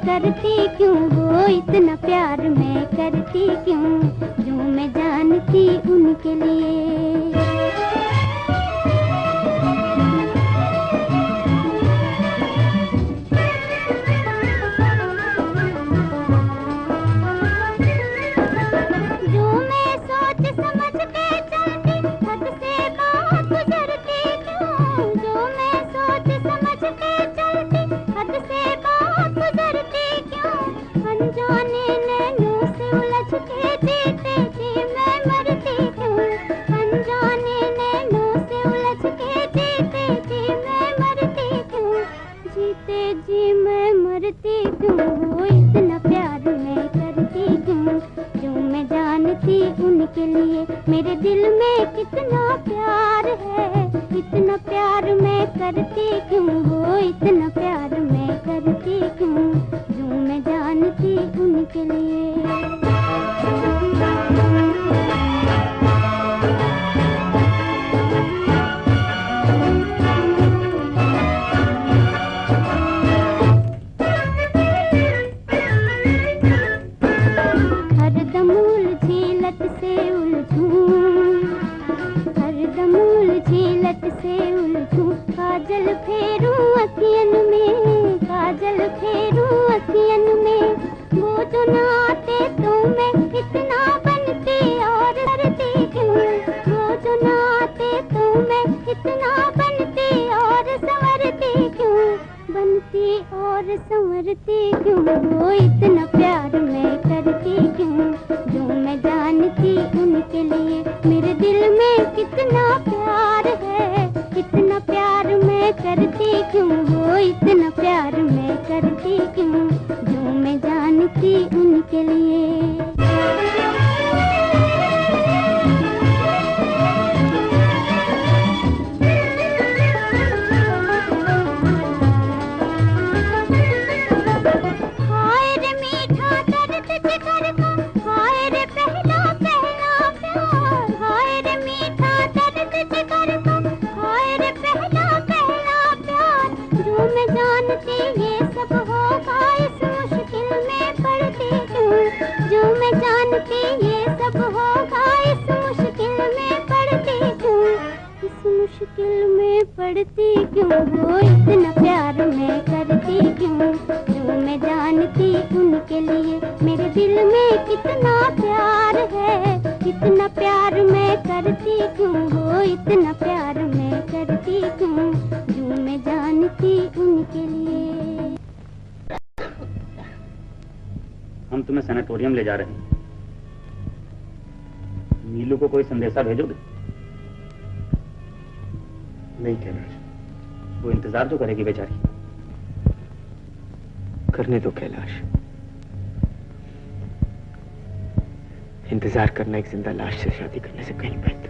करती क्यों, वो इतना प्यार मैं करती क्यों, जो मैं जानती उनके लिए। जी मैं मरती क्यों, वो इतना प्यार मैं करती क्यों, जो मैं जानती उनके लिए। मेरे दिल में कितना प्यार है, इतना प्यार मैं करती क्यों, वो इतना प्यार मैं करती क्यों, जो मैं जानती उनके लिए। काजल फेरूं अखियन में, काजल फेरूं अखियन में, वो जो ना आते तो मैं इतना बनती और करती क्यों, वो जो ना आते तो मैं इतना बनती और संवरती क्यों, बनती और संवरती क्यों, वो इतना प्यार मैं करती क्यों, जो मैं जानती उनके लिए। मेरे दिल में कितना प्यार है, इतना प्यार मैं करती क्यों, वो इतना प्यार मैं करती क्यों, जो मैं जानती उनके लिए। मुश्किल में पड़ती क्यों, वो इतना प्यार मैं करती क्यों, जो मैं जानती उनके लिए। मेरे दिल में कितना प्यार है, इतना प्यार मैं करती क्यों, वो इतना प्यार मैं करती क्यों, जो मैं जानती उनके लिए। हम तुम्हें सैनिटोरियम ले जा रहे हैं। नीलू को कोई संदेशा भेजोगे? नहीं कैलाश। वो इंतजार तो करेगी बेचारी। करने दो कैलाश, इंतजार करना एक जिंदा लाश से शादी करने से कहीं बेहतर।